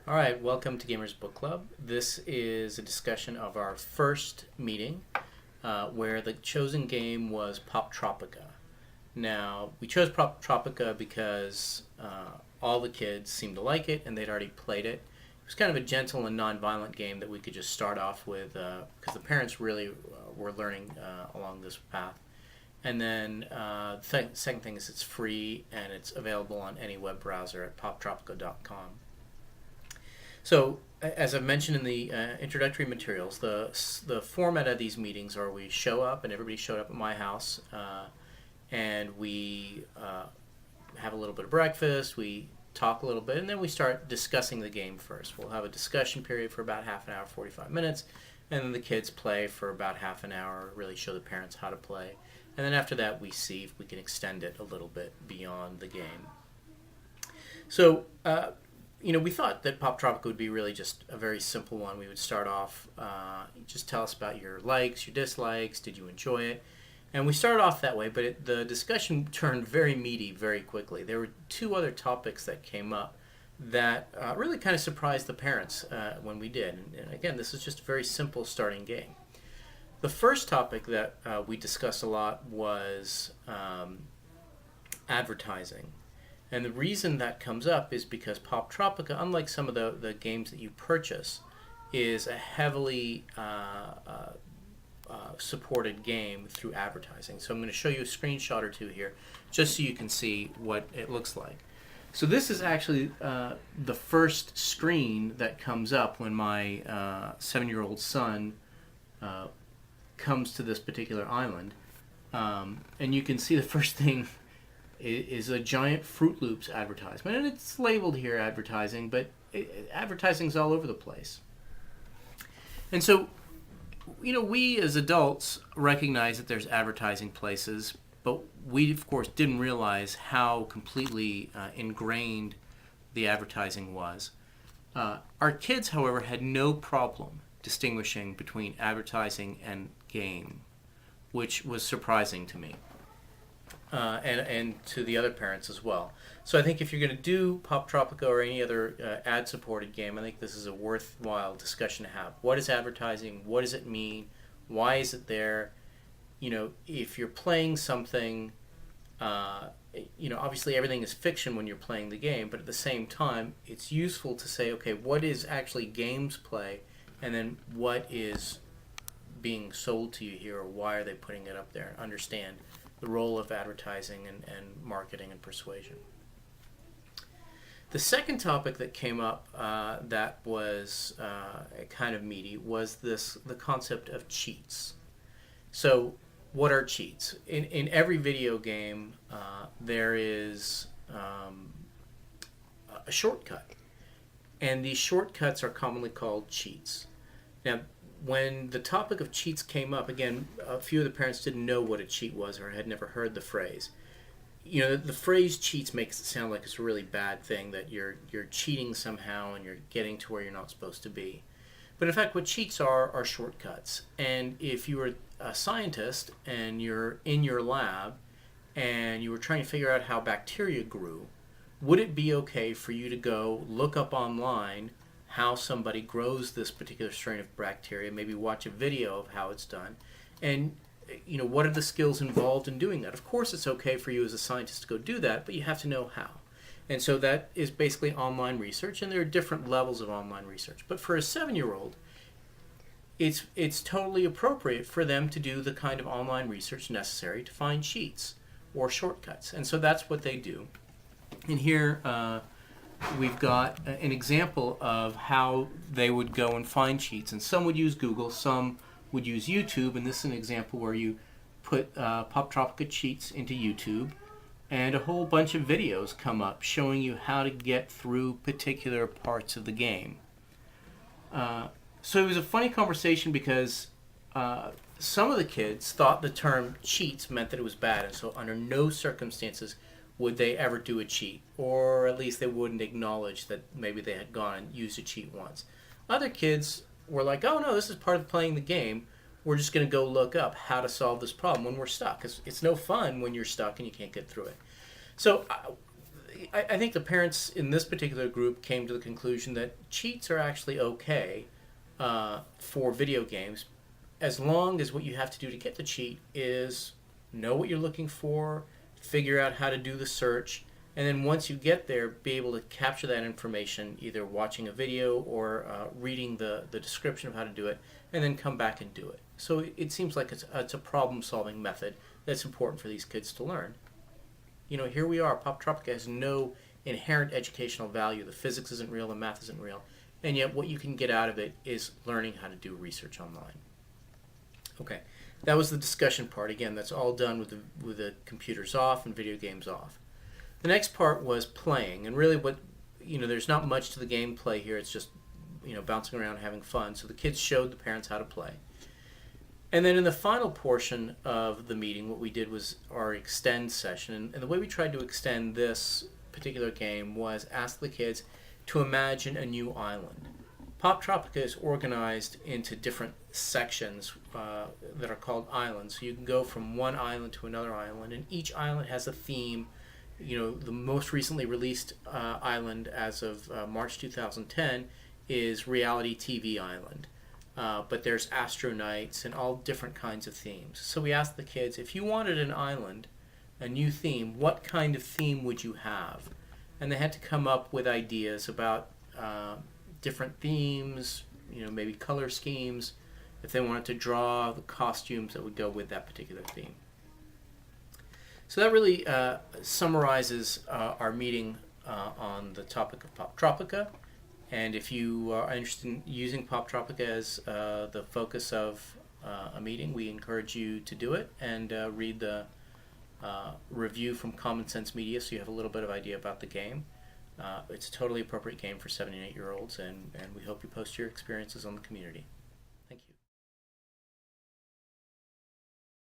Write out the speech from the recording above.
All right, welcome to Gamers Book Club. This is a discussion of our first meeting where the chosen game was Poptropica. Now, we chose Poptropica because all the kids seemed to like it and they'd already played it. It was kind of a gentle and non-violent game that we could just start off with because the parents really were learning along this path. And then the second thing is it's free and it's available on any web browser at poptropica.com. So, as I've mentioned in the introductory materials, the format of these meetings are we show up, and everybody showed up at my house, and we have a little bit of breakfast, we talk a little bit, and then we start discussing the game first. We'll have a discussion period for about half an hour, 45 minutes, and then the kids play for about half an hour, really show the parents how to play. And then after that, we see if we can extend it a little bit beyond the game. So, we thought that Poptropica would be really just a very simple one. We would start off, just tell us about your likes, your dislikes, did you enjoy it? And we started off that way, but the discussion turned very meaty very quickly. There were two other topics that came up that really kind of surprised the parents when we did. And again, this is just a very simple starting game. The first topic that we discussed a lot was advertising. And the reason that comes up is because Poptropica, unlike some of the games that you purchase, is a heavily supported game through advertising. So I'm going to show you a screenshot or two here just so you can see what it looks like. So this is actually the first screen that comes up when my 7-year-old son comes to this particular island. And you can see the first thing is a giant Fruit Loops advertisement, and it's labeled here advertising, but advertising's all over the place. And so, we as adults recognize that there's advertising places, but we of course didn't realize how completely ingrained the advertising was. Our kids, however, had no problem distinguishing between advertising and game, which was surprising to me. And to the other parents as well. So I think if you're going to do Poptropica or any other ad-supported game, I think this is a worthwhile discussion to have. What is advertising? What does it mean? Why is it there? If you're playing something, obviously everything is fiction when you're playing the game, but at the same time, it's useful to say, okay, what is actually games play, and then what is being sold to you here, or why are they putting it up there, and understand the role of advertising and marketing and persuasion. The second topic that came up that was kind of meaty was the concept of cheats. So what are cheats? In every video game, there is a shortcut. And these shortcuts are commonly called cheats. Now, when the topic of cheats came up, again, a few of the parents didn't know what a cheat was or had never heard the phrase. The phrase cheats makes it sound like it's a really bad thing, that you're cheating somehow and you're getting to where you're not supposed to be. But in fact, what cheats are shortcuts. And if you were a scientist and you're in your lab and you were trying to figure out how bacteria grew, would it be okay for you to go look up online how somebody grows this particular strain of bacteria, maybe watch a video of how it's done, and what are the skills involved in doing that? Of course it's okay for you as a scientist to go do that, but you have to know how. And so that is basically online research, and there are different levels of online research. But for a 7-year-old, it's totally appropriate for them to do the kind of online research necessary to find cheats or shortcuts. And so that's what they do. And here we've got an example of how they would go and find cheats. And some would use Google, some would use YouTube, and this is an example where you put Poptropica cheats into YouTube, and a whole bunch of videos come up showing you how to get through particular parts of the game. So it was a funny conversation because some of the kids thought the term cheats meant that it was bad, and so under no circumstances would they ever do a cheat, or at least they wouldn't acknowledge that maybe they had gone and used a cheat once. Other kids were like, oh no, this is part of playing the game. We're just going to go look up how to solve this problem when we're stuck. It's no fun when you're stuck and you can't get through it. So I think the parents in this particular group came to the conclusion that cheats are actually okay for video games, as long as what you have to do to get the cheat is know what you're looking for, figure out how to do the search, and then once you get there, be able to capture that information, either watching a video or reading the description of how to do it, and then come back and do it. So it seems like it's a problem-solving method that's important for these kids to learn. You know, here we are. Poptropica has no inherent educational value. The physics isn't real, the math isn't real, and yet what you can get out of it is learning how to do research online. Okay, that was the discussion part. Again, that's all done with the computers off and video games off. The next part was playing, and really there's not much to the gameplay here. It's just, bouncing around having fun. So the kids showed the parents how to play. And then in the final portion of the meeting, what we did was our extend session. And the way we tried to extend this particular game was ask the kids to imagine a new island. Poptropica is organized into different sections that are called islands. So you can go from one island to another island, and each island has a theme. The most recently released island as of March 2010 is Reality TV Island. But there's Astro-Knights and all different kinds of themes. So we asked the kids, if you wanted an island, a new theme, what kind of theme would you have? And they had to come up with ideas about different themes, maybe color schemes, if they wanted to draw the costumes that would go with that particular theme. So that really summarizes our meeting on the topic of Poptropica. And if you are interested in using Poptropica as the focus of a meeting, we encourage you to do it and read the review from Common Sense Media so you have a little bit of idea about the game. It's a totally appropriate game for 7 and 8-year-olds, and we hope you post your experiences on the community.